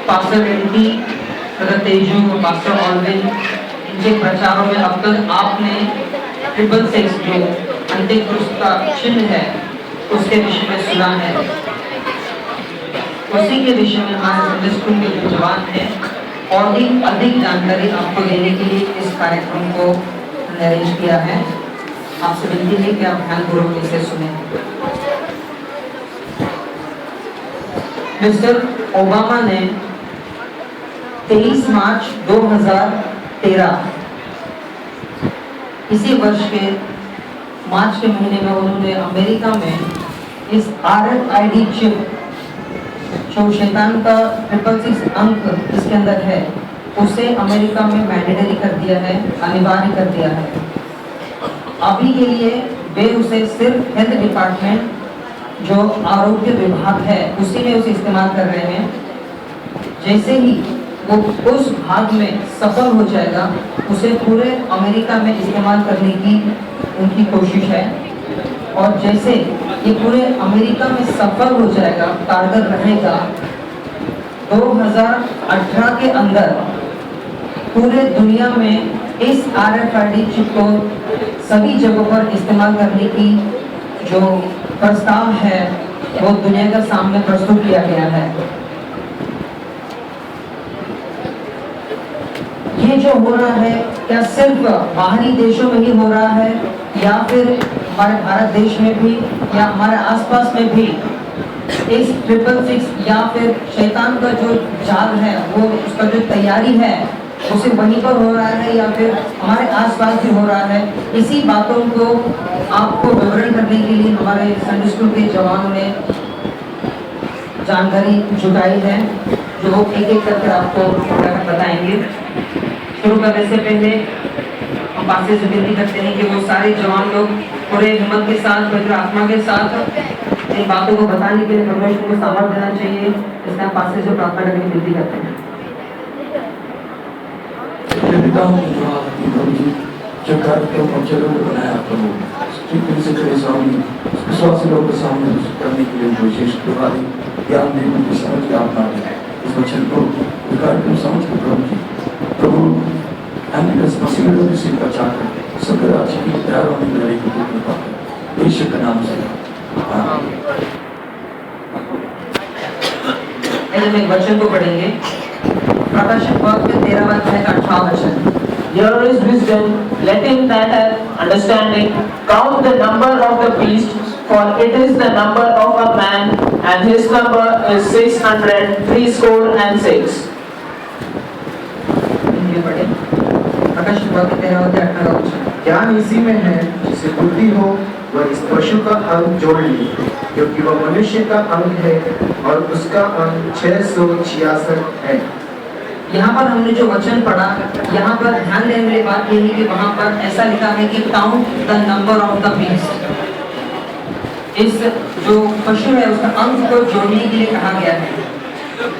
Pastor एंटी, brother Teju, pastor Alwin, इनके प्रचारों में अब तक आपने 666 जो अंतिक्रिस्त का चिन्ह है उसके विषय में सुना है। उसी के विषय में हमारे संडे स्कूल के जो जवान हैं और भी अधिक जानकारी आपको देने के लिए इस कार्यक्रम को अरेंज किया है। आपसे विनती है कि आप ध्यानपूर्वक इसे सुने। मिस्टर ओबामा ने 23 मार्च 2013 इसी वर्ष के मार्च के महीने में उन्होंने अमेरिका में इस RFID चिप जो शैतान का 666 अंक इसके अंदर है उसे अमेरिका में मैंडेटरी कर दिया है, अनिवार्य कर दिया है। अभी के लिए वे उसे सिर्फ हेल्थ डिपार्टमेंट जो आरोग्य विभाग है उसी में उसे इस्तेमाल कर रहे हैं। जैसे ही वो उस भाग में सफल हो जाएगा उसे पूरे अमेरिका में इस्तेमाल करने की उनकी कोशिश है। और जैसे ये पूरे अमेरिका में सफल हो जाएगा, कारगर रहेगा, 2018 के अंदर पूरे दुनिया में इस RFID चिप को सभी जगहों पर इस्तेमाल करने की जो प्रस्ताव है वो दुनिया के सामने प्रस्तुत किया गया है। ये जो हो रहा है क्या सिर्फ बाहरी देशों में ही हो रहा है या फिर हमारे भारत देश में भी या हमारे आसपास में भी इस 666 या फिर शैतान का जो जाल है वो उसका जो तैयारी है उसे वहीं पर हो रहा है या फिर हमारे आसपास भी हो रहा है। इसी बातों को आपको विवरण करने के लिए हमारे संडे स्कूल के जवानों ने जानकारी जुटाई है जो एक एक करके आपको बताएंगे। शुरू करने से पहले हम पास्टर से विनती करते हैं कि वो सारे जवान लोग पूरे हिम्मत के साथ, पवित्र आत्मा के साथ इन बातों को बताने के लिए परमेश्वर को सामर्थ्य देना चाहिए। इसलिए हम पास्टर से प्रार्थना करने की विनती करते हैं। जो कार्यक्रम और जगह बनाया प्रभु, विश्वासी लोगों के सामने करने के लिए विशेष प्रभावी ज्ञान देने की समझ के आपना इस वचन को कार्यक्रम समझ के प्रभु मसीह से प्रचार कर सब राज्य की तैयार होने की लड़ाई की कृपा यीशु के नाम से हम एक वचन को पढ़ेंगे। प्रकाशित वाक्य 13वां अध्याय का 8वां वचन। Here is wisdom, let him that hath understanding count the number of the beast, for it is the number of a man, and his number is 666. प्रकाशित वाक्य 13वां अध्याय 8वां वचन। ज्ञान इसी में है जिसे बुद्धि हो वह इस पशु का अंग जोड़ ले, क्योंकि वह मनुष्य का अंग है और उसका अंग 666 है। यहाँ पर हमने जो वचन पढ़ा, यहाँ पर ध्यान देने वाली बात यही कि वहाँ पर ऐसा लिखा है कि count the number of the beast. इस जो पशु है उसका अंक को जोड़ने के लिए कहा गया है।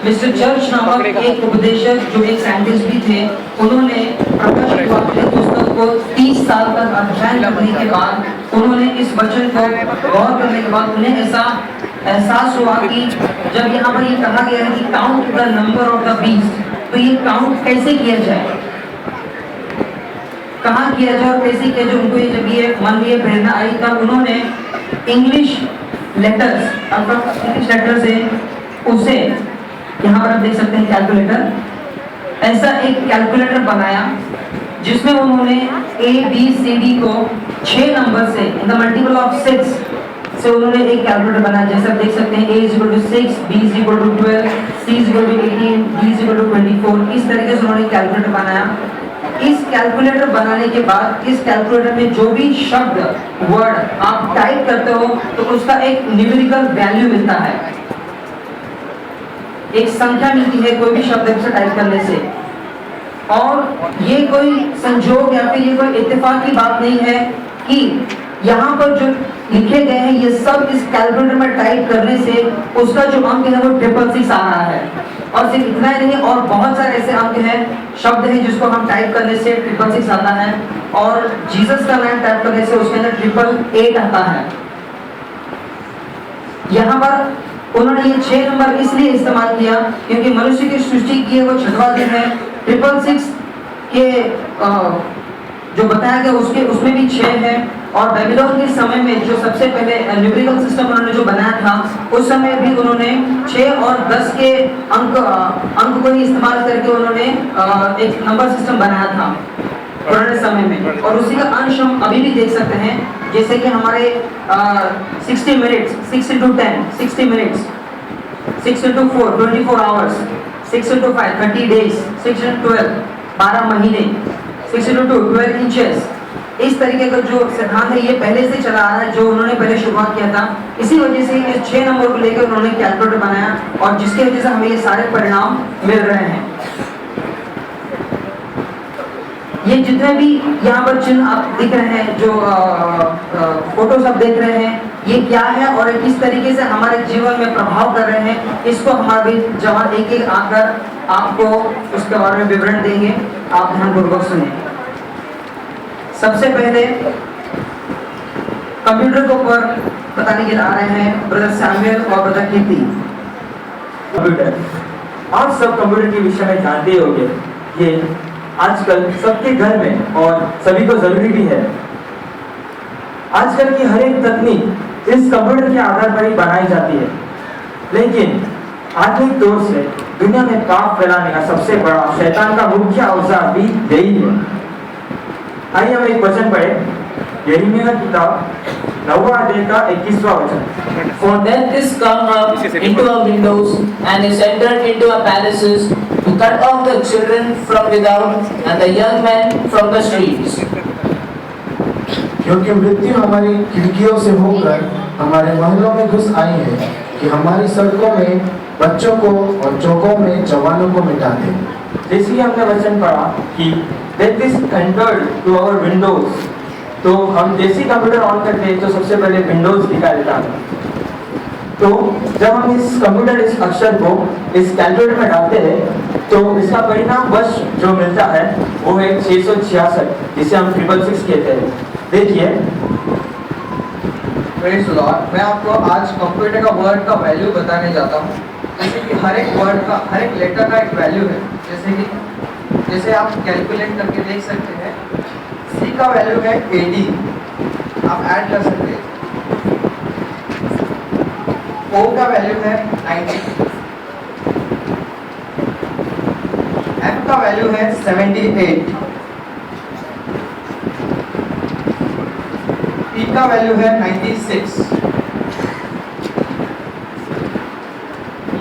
मिस्टर चर्च नामक एक उपदेशक जो एक साइंटिस्ट भी थे, उन्होंने प्रकाशित वाक्य पुस्तक को 30 साल तक अध्ययन करने के बाद उन्होंने इस वचन को गौर करने के बाद उन्हें ऐसा एहसास हुआ कि जब यहाँ पर ये कहा गया है कि count the number of the beast, तो ये काउंट कैसे किया जाए, कहाँ किया जाए और कैसे किया जाए। उनको ये जब ये मन में ये प्रेरणा आई तब उन्होंने इंग्लिश लेटर से उसे, यहाँ पर आप देख सकते हैं कैलकुलेटर, ऐसा एक कैलकुलेटर बनाया जिसमें उन्होंने ABCD को 6 नंबर से इन द मल्टीपल ऑफ 6 से उन्होंने एक कैलकुलेटर बनाया। जैसे आप देख सकते हैं A = 6, B = 12, C = 18, D = 24। इस तरीके से उन्होंने कैलकुलेटर बनाया। इस कैलकुलेटर बनाने के बाद इस कैलकुलेटर में जो भी शब्द वर्ड आप टाइप करते हो तो उसका एक न्यूमेरिकल वैल्यू मिलता है, एक संख्या मिलती है कोई भी शब्द से टाइप करने से। और ये कोई संजोग या फिर ये कोई इत्तेफाक की बात नहीं है कि यहाँ पर जो लिखे गए हैं ये सब इस कैलकुलेटर में टाइप करने से उसका जो अंक है वो 666 आ रहा है। और सिर्फ इतना ही नहीं, और बहुत सारे ऐसे अंक हैं, शब्द हैं जिसको हम टाइप करने से 666 आता है, और जीसस का नाम टाइप करने से उसके अंदर 888 आता है। यहाँ पर उन्होंने ये 6 नंबर इसलिए इस्तेमाल किया क्योंकि मनुष्य की सृष्टि की है वो 6वां दिन है। 666 के जो बताया गया उसमें भी 6 है। और बेबीलोन के समय में जो सबसे पहले न्यूमेरिकल सिस्टम उन्होंने जो बनाया था उस समय भी उन्होंने 6 और 10 के अंक को ही इस्तेमाल करके उन्होंने एक नंबर सिस्टम बनाया था पुराने समय में। और उसी का अंश हम अभी भी देख सकते हैं, जैसे कि हमारे 60 minutes 6 into 10 60 minutes, 6 into 4 24 hours, 6 into 5 30 days, 6 into 12 12 महीने, 6 into 2 12 इंचेस। इस तरीके का जो सिद्धांत है ये पहले से चला आ रहा है, जो उन्होंने पहले शुरुआत किया था। इसी वजह से ये 6 नंबर को लेकर उन्होंने कैलकुलेटर बनाया और जिसकी वजह से हमें ये सारे परिणाम मिल रहे हैं। ये जितने भी यहाँ पर चिन्ह आप दिख रहे हैं, जो फोटोज आप देख रहे हैं, ये क्या है और किस तरीके से हमारे जीवन में प्रभाव कर रहे हैं, इसको हमारे जवान एक एक आकर आपको उसके बारे में विवरण देंगे। आप ध्यानपूर्वक सुने। सबसे पहले कंप्यूटर के ऊपर बताने के लिए आ रहे हैं ब्रदर सैमुअल और ब्रदर कीर्ति। कंप्यूटर, आप सब कंप्यूटर के विषय में जानते ही होंगे। ये आजकल सबके घर में और सभी को जरूरी भी है। आजकल की हर एक तकनीक इस कंप्यूटर के आधार पर ही बनाई जाती है। लेकिन आधुनिक दौर से दुनिया में पाप फैलाने का सबसे बड़ा शैतान का मुख्य औजार भी यही है। आइए हम एक वचन पढ़े, यिर्मयाह की किताब 9वां अध्याय का 21वां वचन। For death is come up into our windows and is entered into our palaces to cut off the children from without and the young men from the streets. क्योंकि मृत्यु हमारी खिड़कियों से होकर हमारे महलों में घुस आई है कि हमारी सड़कों में बच्चों को और चौकों में जवानों को मिटा दे। जैसे हमने वचन पढ़ा कि death is entered to our windows, तो हम जैसे कंप्यूटर ऑन करते हैं तो सबसे पहले विंडोज दिखाई देता है। तो जब हम इस कंप्यूटर इस अक्षर को इस कैलकुलेटर में डालते हैं तो इसका परिणाम वश जो मिलता है वो है 666, जिसे हम 666 कहते हैं। देखिए, प्रेज़ द लॉर्ड। मैं आपको आज कंप्यूटर का वर्ड का वैल्यू बताने जाता हूँ। जैसे कि हर एक वर्ड का, हर एक लेटर का एक वैल्यू है। जैसे आप कैलकुलेट करके देख सकते हैं, सी का वैल्यू है 80, आप ऐड कर सकते हैं। ओ का वैल्यू है 90, एम का वैल्यू है 78, पी का वैल्यू है 96,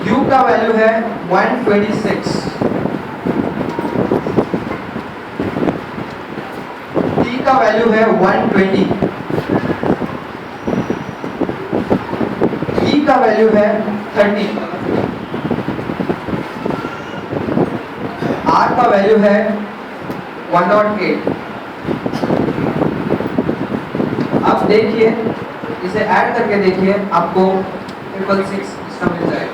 यू का वैल्यू है 126, टी का वैल्यू है 120, ई का वैल्यू है 30, आर का वैल्यू है 108। आप देखिए, इसे ऐड करके देखिए, आपको 666 इसका मिल जाएगा।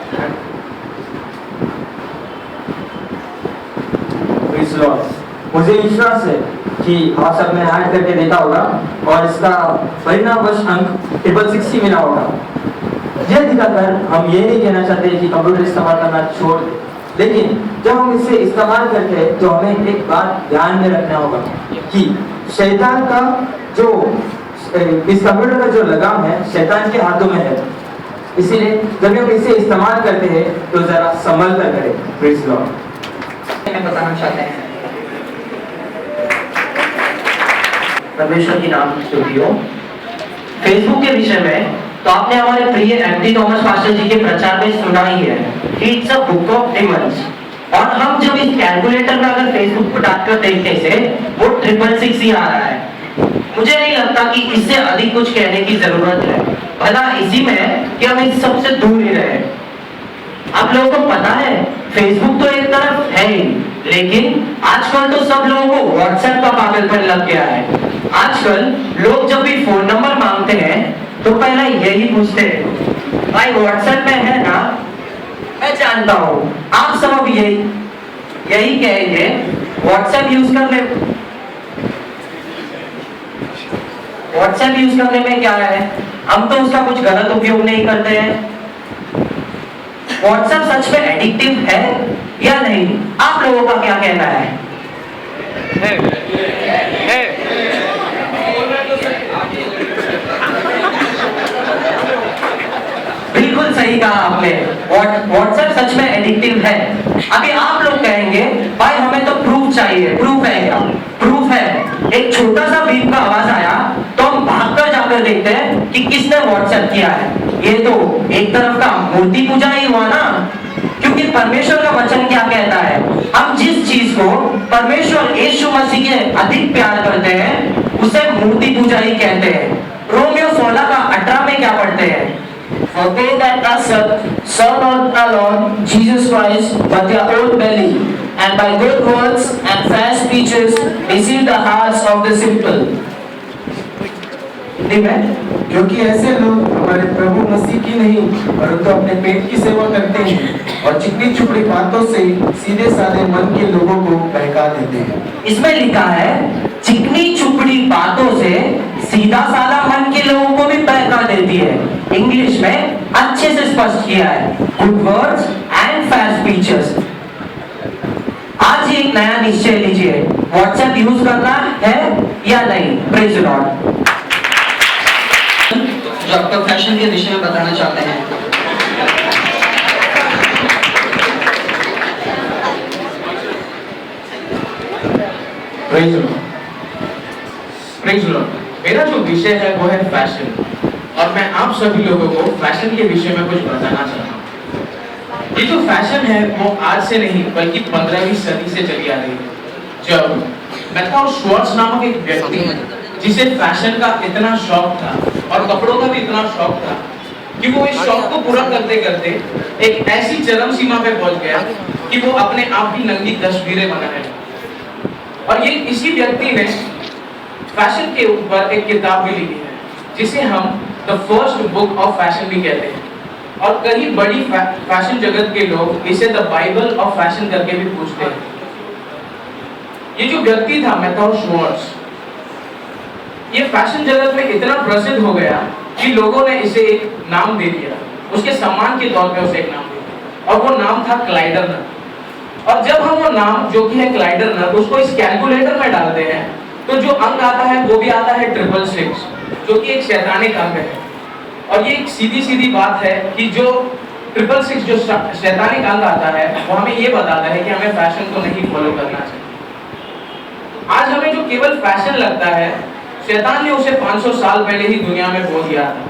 Praise the Lord. मुझे विश्वास है कि आप सब ने ऐड करके देखा होगा और इसका परिणामवश अंक 666 मिला होगा। यह दिखाकर हम ये नहीं कहना चाहते कि कंप्यूटर इस्तेमाल करना छोड़ दें, लेकिन जब हम इसे इस्तेमाल करते हैं तो हमें एक बात ध्यान में रखना होगा कि शैतान का जो इस कंप्यूटर का जो लगाम है शैतान के हाथों में है। इसीलिए जब हम इसे इस्तेमाल करते हैं तो जरा संभल कर करें। Praise the Lord. मैं बताना चाहते हैं परमेश्वर की नाम स्तुति हो। फेसबुक के विषय में तो आपने हमारे प्रिय एमटी थॉमस पास्टर जी के प्रचार में सुना ही है कि it's a book of demons. और हम जब इस कैलकुलेटर में अगर फेसबुक को डालकर देखने से वो 666 ही आ रहा है। मुझे नहीं लगता कि इससे अधिक कुछ कहने की जरूरत है, भला इसी में कि हम इस सबसे दूर ही रहे। आप लोगों को पता है फेसबुक तो एक तरफ है ही, लेकिन आजकल तो सब लोगों को व्हाट्सएप का पागलपन लग गया है। आजकल लोग जब भी फोन नंबर मांगते हैं तो पहले यही पूछते हैं, भाई व्हाट्सएप में है ना? मैं जानता हूँ आप सब अब यही कहेंगे व्हाट्सएप यूज करने में क्या है, हम तो उसका कुछ गलत उपयोग नहीं करते हैं। व्हाट्सएप सच में एडिक्टिव है या नहीं? आप लोगों का क्या कहना है? बिल्कुल सही कहा आपने, व्हाट्सएप सच में एडिक्टिव है। अभी आप लोग कहेंगे भाई हमें तो प्रूफ चाहिए, प्रूफ है क्या? प्रूफ है। एक छोटा सा बीप का आवाज आया तो हम भागकर जाकर देखते हैं कि किसने व्हाट्सएप किया है। ये तो एक तरफ का मूर्ति पूजा ही हुआ ना, क्योंकि परमेश्वर का वचन क्या कहता है? हम जिस चीज को परमेश्वर यीशु मसीह के अधिक प्यार करते हैं उसे मूर्ति पूजा ही कहते हैं। रोमियो 16 का 18 में क्या पढ़ते हैं? For they that serve not our Lord Jesus Christ, but their own belly, and by good words and fair speeches deceive the hearts of the simple. क्योंकि ऐसे लोग हमारे प्रभु मसीह की नहीं परंतु अपने पेट की सेवा करते हैं और चिकनी चुपड़ी बातों से सीधे साधे मन के लोगों को बहका देते हैं। इसमें लिखा है चिकनी चुपड़ी बातों से सीधा साधा मन के लोगों को भी बहका देती है। इंग्लिश में अच्छे से स्पष्ट किया है, good words and fair speeches. आज ही एक नया निश्चय लीजिए, व्हाट्सएप यूज करना है या नहीं। Praise the Lord. जो आपको फैशन के विषय में बताना चाहते हैं। Praise Lord. मेरा जो विषय है वो है फैशन, और मैं आप सभी लोगों को फैशन के विषय में कुछ बताना चाहता हूँ। ये जो फैशन है वो आज से नहीं बल्कि 15वीं सदी से चली आ रही है, जब मैथाउ श्वार्ट्ज नामक एक व्यक्ति जिसे फैशन का इतना शौक था और कपड़ों का भी इतना शौक था कि वो इस शौक को पूरा करते करते एक ऐसी चरम सीमा पे पहुंच गया कि वो अपने आप की नंगी तस्वीरें बनाने लगा। और ये इसी व्यक्ति ने फैशन के ऊपर एक किताब भी लिखी है जिसे हम the first book of fashion भी कहते हैं, और कई बड़ी फैशन जगत के लोग इसे द बाइबल ऑफ फैशन करके भी पूछते हैं। ये जो व्यक्ति था मैथाउ श्वार्ट्ज, ये फैशन जगत में इतना प्रसिद्ध हो गया कि लोगों ने इसे एक नाम दे दिया, उसके सम्मान के तौर पे उसे एक नाम दे दिया, और वो नाम था क्लाइडरनर। और जब हम वो नाम जो कि है क्लाइडरनर उसको इस कैलकुलेटर में डालते हैं तो जो अंक आता है वो भी आता है 666, जो कि एक शैतानिक अंक है। और ये एक सीधी सीधी बात है कि जो 666 जो शैतानिक अंक आता है वो हमें ये बताता है कि हमें फैशन को नहीं फॉलो करना चाहिए। आज हमें जो केवल फैशन लगता है, शैतान ने उसे 500 साल पहले ही दुनिया में बो दिया था,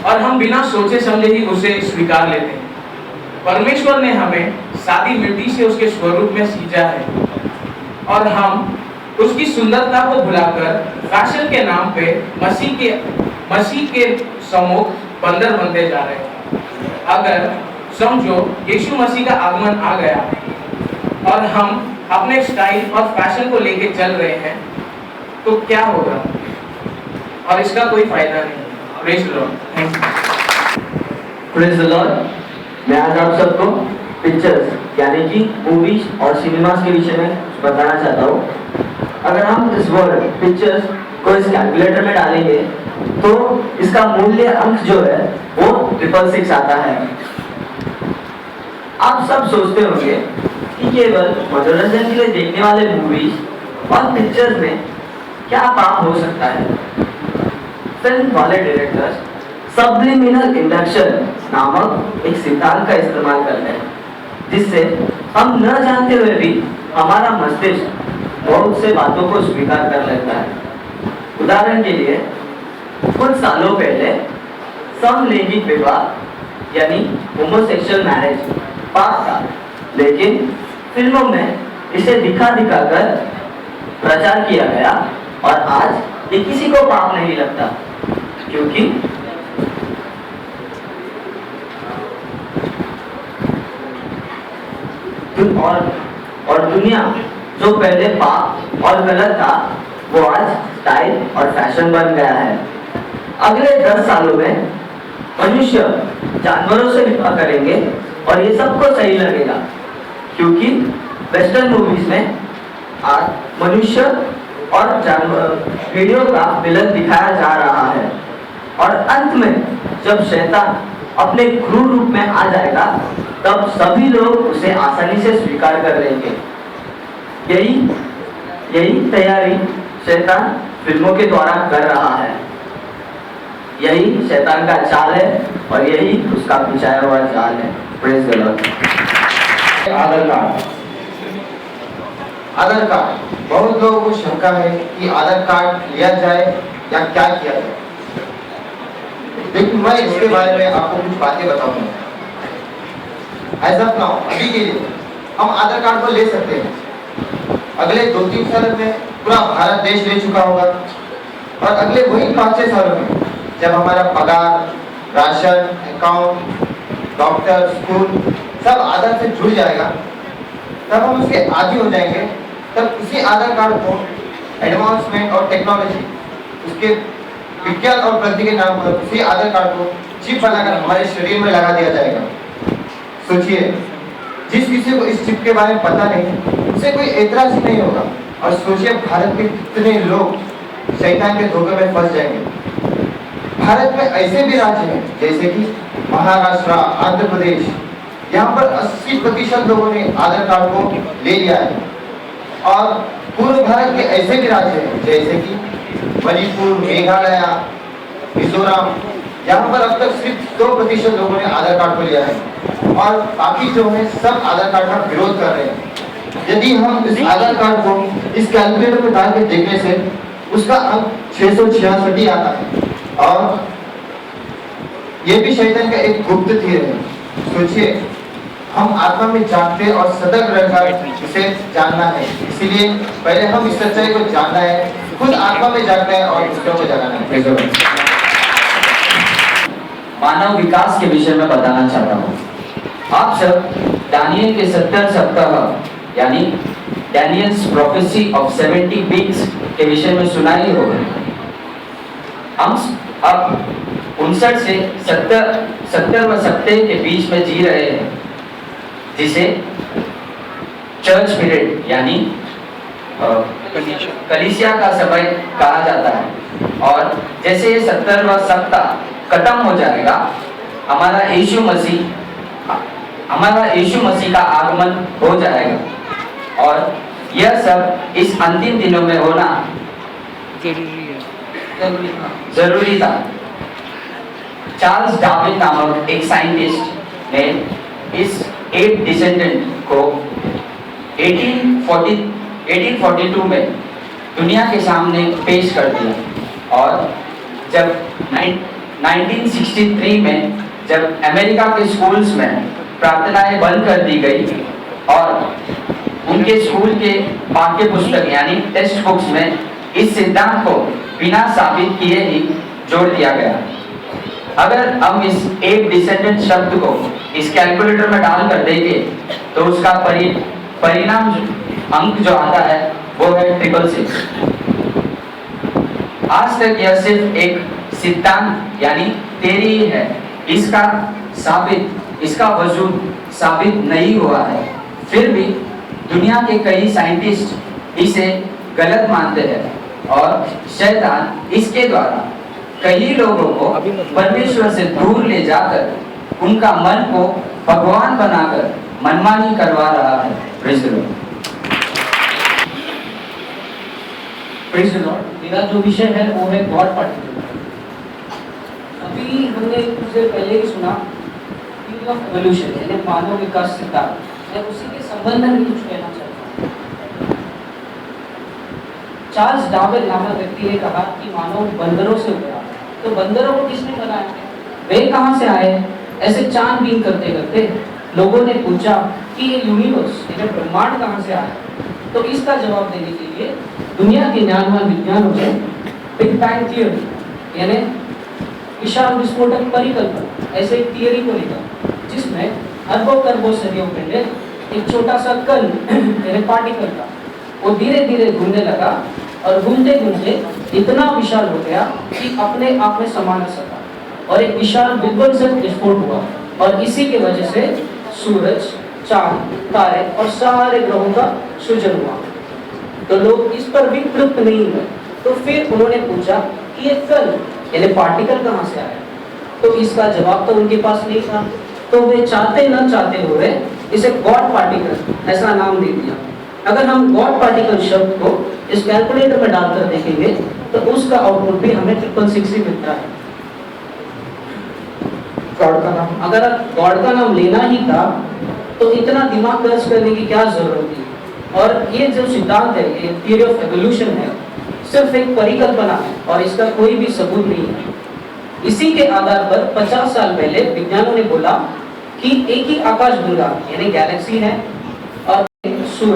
और हम बिना सोचे समझे ही उसे स्वीकार लेते हैं। परमेश्वर ने हमें सादी मिट्टी से उसके स्वरूप में सींचा है, और हम उसकी सुंदरता को भुलाकर फैशन के नाम पे मसीह के सम्मुख बंदर बनते जा रहे हैं। अगर समझो यीशु मसीह का आगमन आ गया और हम अपने स्टाइल और फैशन को लेके चल रहे हैं तो क्या होगा? और इसका कोई फायदा नहीं। Praise the Lord. Thank you. Praise the Lord. मैं आज आप सबको पिक्चर्स यानी कि मूवीज और सिनेमास के विषय में बताना चाहता हूँ। अगर हम इस वर्ड पिक्चर्स को इस कैलकुलेटर में डालेंगे तो इसका मूल्य अंक जो है वो 666 आता है। आप सब सोचते होंगे कि केवल मनोरंजन के लिए देखने वाले मूवीज और पिक्चर्स में क्या पाप हो सकता है। फिल्म वाले डायरेक्टर्स सब्लिमिनल इंडक्शन नामक एक सिद्धांत का इस्तेमाल करते हैं, जिससे हम न जानते हुए भी हमारा मस्तिष्क बहुत से बातों को स्वीकार कर लेता है। उदाहरण के लिए कुछ सालों पहले समलैंगिक विवाह यानी होमोसेक्सुअल मैरिज पाप था, लेकिन फिल्मों में इसे दिखा कर प्रचार किया गया और आज ये किसी को पाप नहीं लगता, क्योंकि और दुनिया जो पहले पाप और गलत था वो आज स्टाइल और फैशन बन गया है। अगले 10 सालों में मनुष्य जानवरों से विवाह करेंगे और ये सबको सही लगेगा, क्योंकि वेस्टर्न मूवीज में आज मनुष्य और जानवर वीडियो का मिलन दिखाया जा रहा है। और अंत में जब शैतान अपने क्रूर रूप में आ जाएगा, तब सभी लोग उसे आसानी से स्वीकार कर लेंगे। यही तैयारी शैतान फिल्मों के द्वारा कर रहा है। यही शैतान का चाल है और यही उसका बिछाया हुआ जाल है। Praise the Lord. Aadhaar card, बहुत लोगों को शंका है कि आधार कार्ड लिया जाए या क्या किया जाए, लेकिन मैं इसके बारे में आपको कुछ बातें बताऊंगा। एज ऑफ नाउ, अभी के लिए हम आधार कार्ड को ले सकते हैं। अगले 2-3 साल में पूरा भारत देश ले चुका होगा और अगले वही 5-6 सालों में जब हमारा पगार, राशन, अकाउंट, डॉक्टर, स्कूल सब आधार से जुड़ जाएगा, तब हम उसके आदी हो जाएंगे। तब उसी आधार कार्ड को एडवांसमेंट और टेक्नोलॉजी, उसके विज्ञान और प्रगति के नाम पर उसी आधार कार्ड को चिप बनाकर हमारे शरीर में लगा दिया जाएगा। सोचिए, जिस किसी को इस चिप के बारे में पता नहीं उसे कोई ऐतराज ही नहीं होगा। और सोचिए भारत के कितने लोग शैतान के धोखे में फंस जाएंगे। भारत में ऐसे भी राज्य हैं जैसे कि महाराष्ट्र, आंध्र प्रदेश, यहाँ पर 80% लोगों ने आधार कार्ड को ले लिया है। और पूर्व भारत के ऐसे भी राज्य हैं जैसे कि मणिपुर, मेघालय, मिजोरम, यहाँ पर अब तक सिर्फ 2% लोगों ने आधार कार्ड को लिया है और बाकी जो है सब आधार कार्ड का विरोध कर रहे हैं। यदि हम इस आधार कार्ड को इस कैलकुलेटर में डाल के देखने से उसका अंक 666 ही आता है और ये भी शैतान का एक गुप्त तीर है। सोचिए, हम आत्मा में जानते और सतर्क रहकर इसे जानना है। इसीलिए पहले हम इस सच्चाई को जानना है, खुद आत्मा में जानना है और दूसरों को जगाना है। मानव विकास के विषय में बताना चाहता हूँ। आप सब दानियल के 70 सप्ताह यानी डैनियल्स प्रोफेसी ऑफ 70 वीक्स के विषय में सुना ही होगा। हम अब 59 से 70 सप्ताह के बीच में जी रहे हैं, जिसे चर्च पीरियड यानी कलीसिया का समय कहा जाता है। और जैसे ये 70वां सप्ताह खत्म हो जाएगा, हमारा यीशु मसीह का आगमन हो जाएगा और यह सब इस अंतिम दिनों में होना जरूरी था। चार्ल्स डार्विन नामक एक साइंटिस्ट ने इस 8 डिसेंडेंट को 1842 में दुनिया के सामने पेश कर दिया और जब 1963 में जब अमेरिका के स्कूल्स में प्रार्थनाएं बंद कर दी गई और उनके स्कूल के पाठ्य पुस्तक यानी टेक्स्ट बुक्स में इस सिद्धांत को बिना साबित किए ही जोड़ दिया गया। अगर हम इस एक डिसेंडेंट शब्द को इस कैलकुलेटर में डाल कर देंगे तो उसका परिणाम अंक जो आता है वो है 666। आज तक यह सिर्फ एक सिद्धांत यानी थ्योरी है, इसका वजूद साबित नहीं हुआ है। फिर भी दुनिया के कई साइंटिस्ट इसे गलत मानते हैं और शैतान इसके द्वारा कई लोगों को परमेश्वर से दूर ले जाकर उनका मन को भगवान बनाकर मनमानी करवा रहा है। Praise the Lord. Praise the Lord. मेरा जो विषय है वो है गॉड पार्टिकल। अभी हमने कुछ देर पहले ही सुना थ्योरी ऑफ इवोल्यूशन यानी मानव विकास सिद्धांत। मैं उसी के संबंध में कुछ कहना चाहता हूँ। चार्ल्स डार्विन नामक व्यक्ति ने कहा कि मानव बंदरों से हुआ। तो बंदरों को किसने बनाया? वे कहाँ से आए? ऐसे छानबीन करते करते लोगों ने पूछा कि ये यूनिवर्स यानी ब्रह्मांड कहाँ से आया? तो इसका जवाब देने के लिए दुनिया के ज्ञानवान विज्ञानों ने बिग बैंग थ्योरी यानी विशाल विस्फोटक परिकल्पना ऐसे एक थियरी को लिखा, जिसमें अरबों खरबों सदियों पहले एक छोटा सा कण यानी पार्टिकल था, वो धीरे धीरे घूमने लगा और घूमते घूमते इतना विशाल हो गया कि अपने आप में समा न सका और एक विशाल विध्वंसक विस्फोट हुआ और इसी के वजह से सूरज, चांद, तारे और सारे ग्रहों का सृजन हुआ। तो लोग इस पर भी तृप्त नहीं हुए, तो फिर उन्होंने पूछा कि ये कण यानी पार्टिकल कहाँ से आया? तो इसका जवाब तो उनके पास नहीं था, तो वे चाहते न चाहते हुए इसे गॉड पार्टिकल ऐसा नाम दे दिया। अगर हम गॉड पार्टिकल शब्द को इस कैलकुलेटर में डालकर देखेंगे तो उसका आउटपुट भी हमें 666 ही मिलता है। गॉड का नाम, अगर गॉड का नाम लेना ही था तो इतना दिमाग खर्च करने की क्या जरूरत थी। और ये जो सिद्धांत है, ये थियरी ऑफ एवोल्यूशन है, सिर्फ एक परिकल्पना है और इसका कोई भी सबूत नहीं है। इसी के आधार पर 50 साल पहले विज्ञानियों ने बोला कि एक ही आकाश गंगा यानी गैलेक्सी है